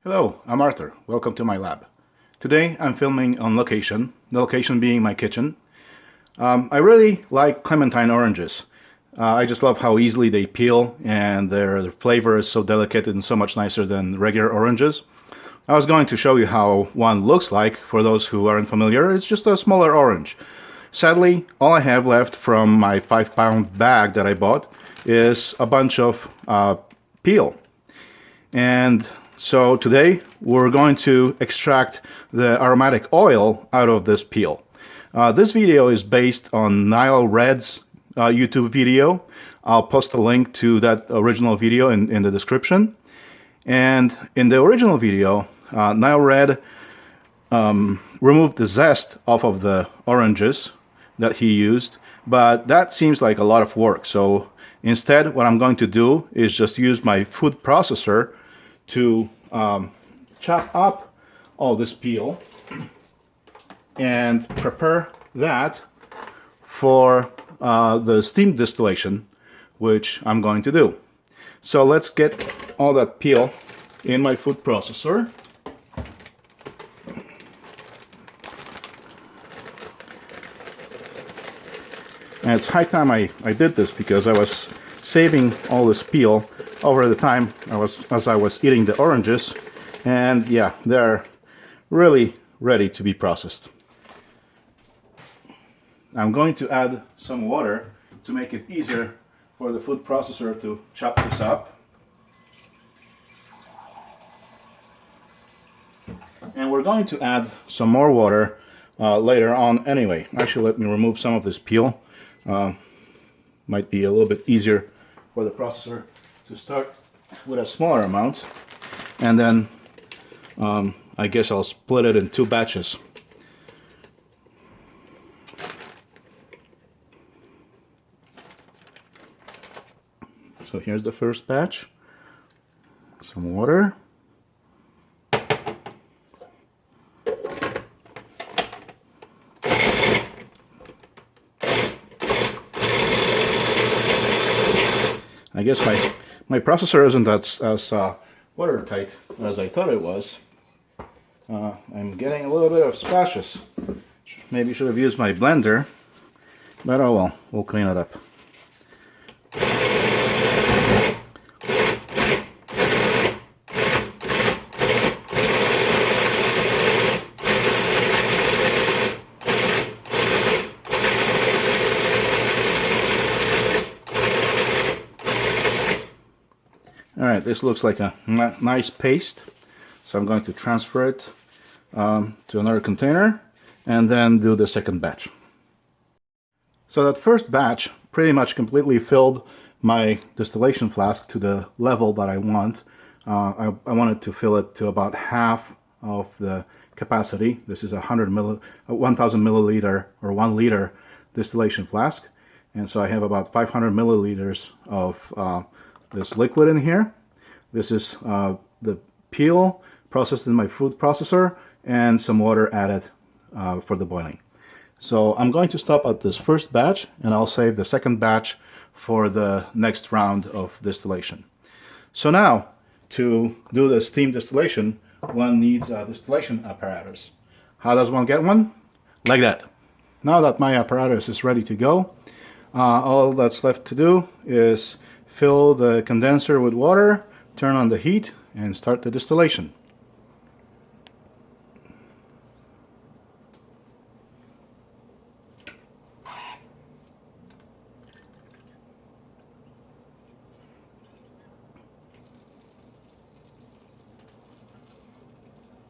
Hello, I'm Arthur. Welcome to my lab. Today I'm filming on location, the location being my kitchen. I really like clementine oranges. I just love how easily they peel and their flavor is so delicate and so much nicer than regular oranges. I was going to show you how one looks like for those who aren't familiar. It's just a smaller orange. Sadly, all I have left from my 5-pound bag that I bought is a bunch of peel. And so today we're going to extract the aromatic oil out of this peel. This video is based on Nile Red's YouTube video. I'll post a link to that original video in the description. And in the original video, Nile Red removed the zest off of the oranges that he used, but that seems like a lot of work. So instead, what I'm going to do is just use my food processor to chop up all this peel and prepare that for the steam distillation, which I'm going to do. So let's get all that peel in my food processor. And it's high time I did this because I was saving all this peel over the time as I was eating the oranges, and yeah, they're really ready to be processed. I'm going to add some water to make it easier for the food processor to chop this up. And we're going to add some more water later on anyway. Actually, let me remove some of this peel. Might be a little bit easier for the processor to start with a smaller amount, and then I guess I'll split it in 2 batches. So here's the first batch. Some water. I guess my processor isn't as watertight as I thought it was. I'm getting a little bit of splashes. Maybe should have used my blender, but oh well, we'll clean it up. Alright, this looks like a nice paste, so I'm going to transfer it to another container and then do the second batch. So that first batch pretty much completely filled my distillation flask to the level that I want. I wanted to fill it to about half of the capacity. This is a 1000 milliliter or 1 liter distillation flask, and so I have about 500 milliliters of this liquid in here. This is the peel processed in my food processor and some water added for the boiling. So I'm going to stop at this first batch, and I'll save the second batch for the next round of distillation. So now, to do the steam distillation, one needs a distillation apparatus. How does one get one? Like that. Now that my apparatus is ready to go, all that's left to do is fill the condenser with water, turn on the heat, and start the distillation.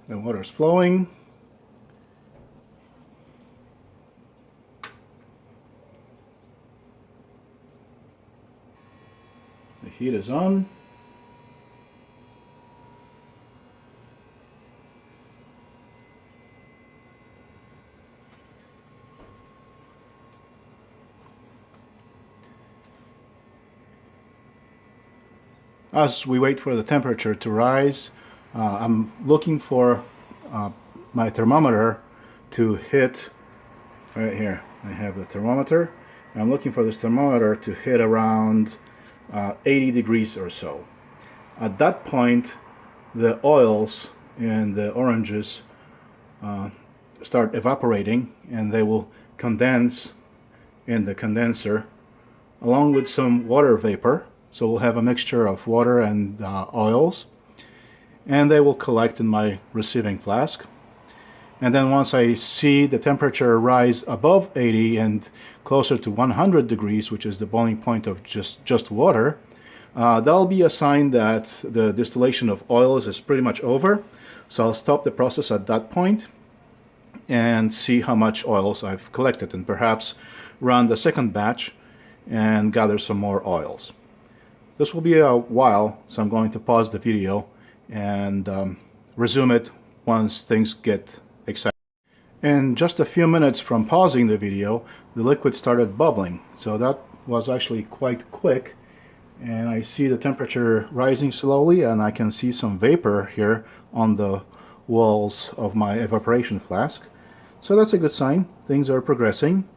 The water is flowing. The heat is on. As we wait for the temperature to rise, I'm looking for my thermometer to hit right here. I have the thermometer. I'm looking for this thermometer to hit around 80 degrees or so. At that point, the oils and the oranges start evaporating, and they will condense in the condenser along with some water vapor. So we'll have a mixture of water and oils, and they will collect in my receiving flask. And then once I see the temperature rise above 80 and closer to 100 degrees, which is the boiling point of just water, that'll be a sign that the distillation of oils is pretty much over. So I'll stop the process at that point and see how much oils I've collected, and perhaps run the second batch and gather some more oils. This will be a while, so I'm going to pause the video and resume it once things get exciting. In just a few minutes from pausing the video, the liquid started bubbling, so that was actually quite quick. And I see the temperature rising slowly, and I can see some vapor here on the walls of my evaporation flask. So that's a good sign. Things are progressing.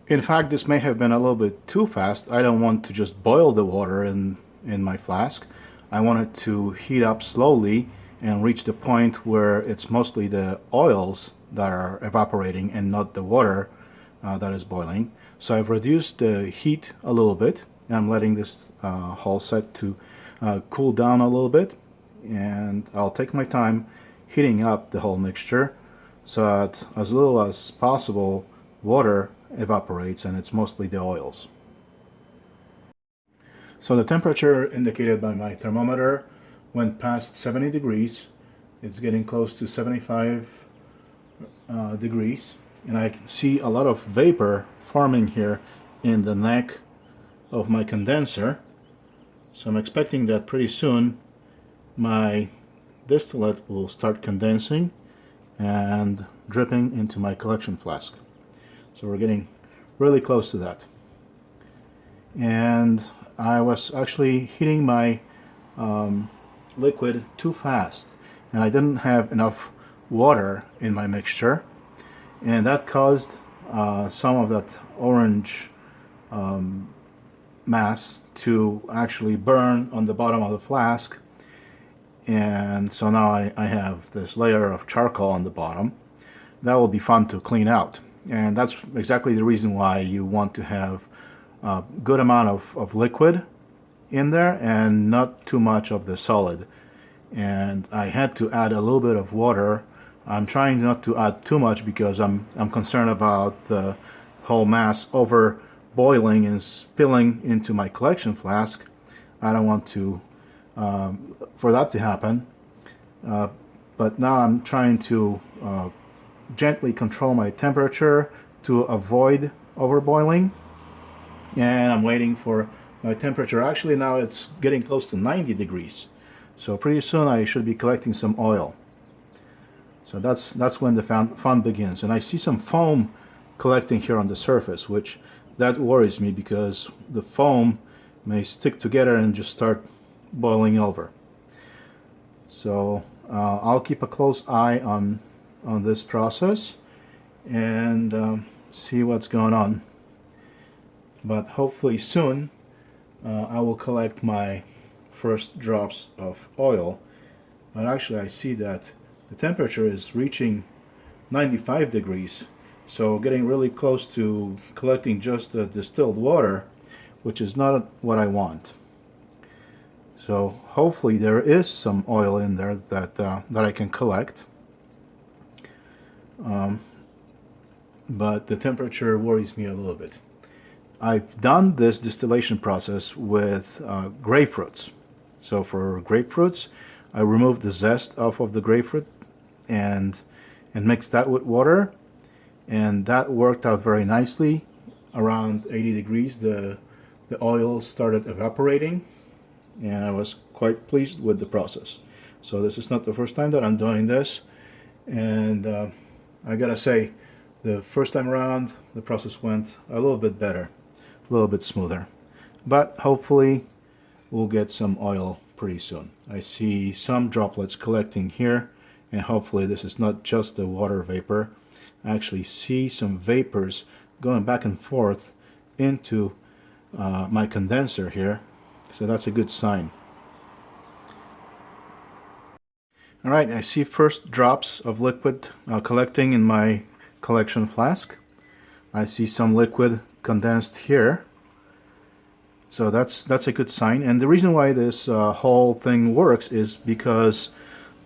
In fact, this may have been a little bit too fast. I don't want to just boil the water in my flask. I want it to heat up slowly and reach the point where it's mostly the oils that are evaporating and not the water that is boiling. So I've reduced the heat a little bit, and I'm letting this whole set to cool down a little bit, and I'll take my time heating up the whole mixture so that as little as possible water evaporates and it's mostly the oils. So the temperature indicated by my thermometer went past 70 degrees. It's getting close to 75 degrees, and I see a lot of vapor forming here in the neck of my condenser. So I'm expecting that pretty soon my distillate will start condensing and dripping into my collection flask. So we're getting really close to that. And I was actually heating my liquid too fast, and I didn't have enough water in my mixture, and that caused some of that orange mass to actually burn on the bottom of the flask. And so now I have this layer of charcoal on the bottom. That will be fun to clean out, and that's exactly the reason why you want to have a good amount of liquid in there and not too much of the solid. And I had to add a little bit of water. I'm trying not to add too much because I'm concerned about the whole mass over boiling and spilling into my collection flask. I don't want to for that to happen, but now I'm trying to gently control my temperature to avoid overboiling, and I'm waiting for my temperature. Actually now it's getting close to 90 degrees, so pretty soon I should be collecting some oil. So that's when the fun begins. And I see some foam collecting here on the surface, which that worries me because the foam may stick together and just start boiling over. So I'll keep a close eye on this process and see what's going on. But hopefully soon I will collect my first drops of oil. But actually I see that the temperature is reaching 95 degrees, so getting really close to collecting just the distilled water, which is not what I want. So hopefully there is some oil in there that I can collect, but the temperature worries me a little bit. I've done this distillation process with grapefruits. So for grapefruits, I removed the zest off of the grapefruit and mixed that with water, and that worked out very nicely. Around 80 degrees, the oil started evaporating, and I was quite pleased with the process. So this is not the first time that I'm doing this, and I gotta say, the first time around the process went a little bit better, a little bit smoother, but hopefully we'll get some oil pretty soon. I see some droplets collecting here, and hopefully this is not just the water vapor. I actually see some vapors going back and forth into my condenser here, so that's a good sign. Alright, I see first drops of liquid collecting in my collection flask. I see some liquid condensed here. So that's a good sign. And the reason why this whole thing works is because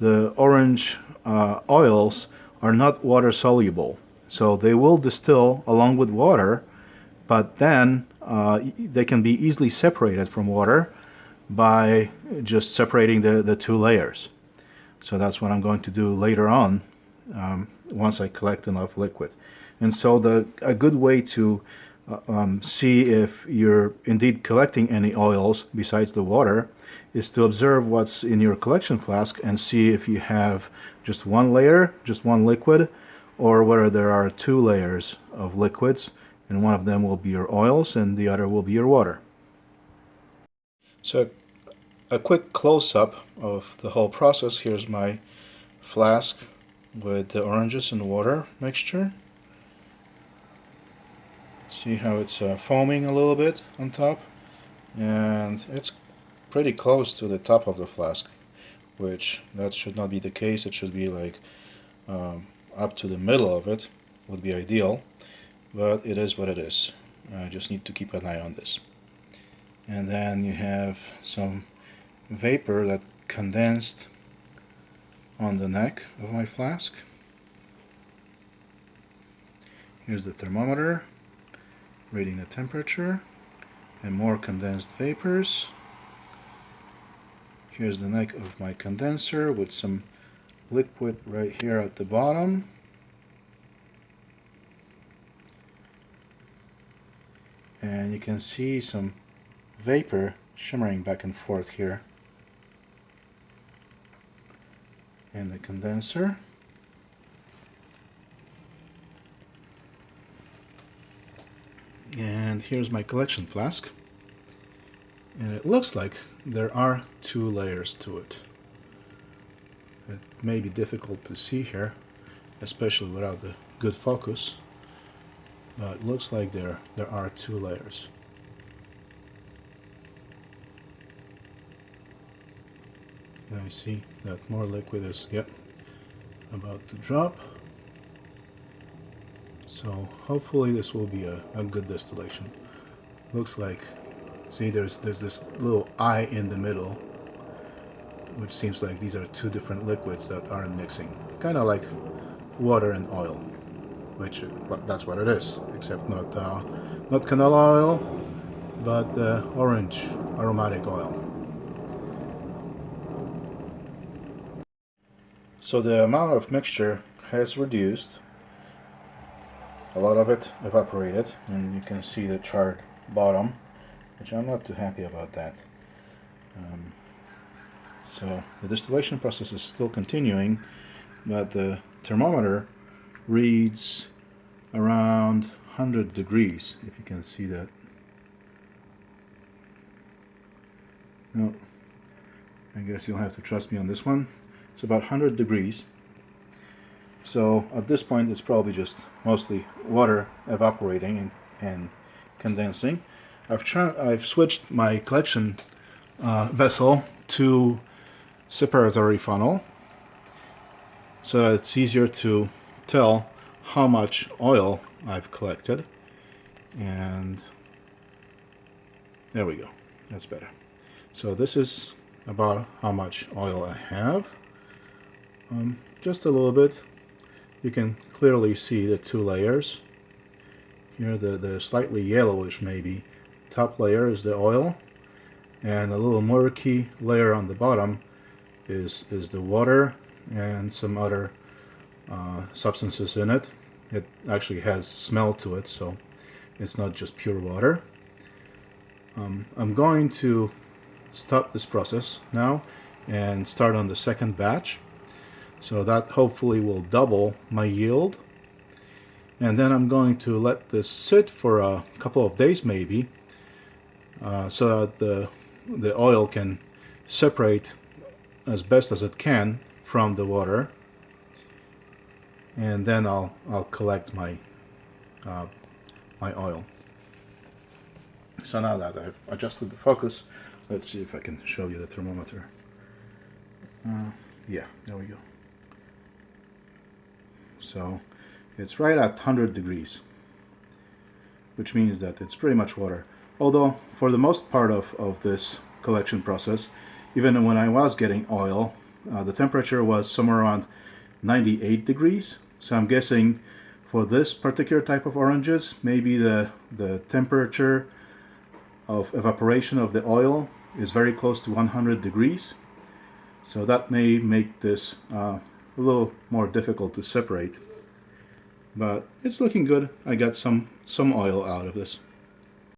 the orange oils are not water soluble. So they will distill along with water, but then they can be easily separated from water by just separating the two layers. So that's what I'm going to do later on once I collect enough liquid. And so a good way to see if you're indeed collecting any oils besides the water is to observe what's in your collection flask and see if you have just one layer, just one liquid, or whether there are two layers of liquids, and one of them will be your oils and the other will be your water. So a quick close-up of the whole process. Here's my flask with the oranges and water mixture. See how it's foaming a little bit on top, and it's pretty close to the top of the flask, which that should not be the case. It should be like up to the middle of it would be ideal, but it is what it is. I just need to keep an eye on this. And then you have some vapor that condensed on the neck of my flask. Here's the thermometer reading the temperature, and more condensed vapors. Here's the neck of my condenser with some liquid right here at the bottom. And you can see some vapor shimmering back and forth here in the condenser. And here's my collection flask, and it looks like there are two layers to it. It may be difficult to see here, especially without the good focus, but it looks like there are two layers. And I see that more liquid is about to drop. So hopefully this will be a good distillation. Looks like, see, there's this little eye in the middle, which seems like these are two different liquids that aren't mixing. Kind of like water and oil, which that's what it is, except not canola oil, but orange aromatic oil. So the amount of mixture has reduced. A lot of it evaporated, and you can see the charred bottom, which I'm not too happy about that. So the distillation process is still continuing, but the thermometer reads around 100 degrees, if you can see that. No, I guess you'll have to trust me on this one. It's about 100 degrees. So at this point it's probably just mostly water evaporating and condensing. I've switched my collection vessel to separatory funnel so that it's easier to tell how much oil I've collected. And there we go, that's better. So this is about how much oil I have. Just a little bit. You can clearly see the two layers. Here the slightly yellowish maybe top layer is the oil, and a little murky layer on the bottom is the water and some other substances in it. It actually has smell to it, so it's not just pure water. I'm going to stop this process now and start on the second batch. So that hopefully will double my yield. And then I'm going to let this sit for a couple of days maybe, so that the oil can separate as best as it can from the water. And then I'll collect my my oil. So now that I've adjusted the focus, let's see if I can show you the thermometer. Yeah, there we go. So it's right at 100 degrees, which means that it's pretty much water. Although for the most part of this collection process, even when I was getting oil, the temperature was somewhere around 98 degrees. So I'm guessing for this particular type of oranges, maybe the temperature of evaporation of the oil is very close to 100 degrees. So that may make this a little more difficult to separate. But it's looking good. I got some oil out of this.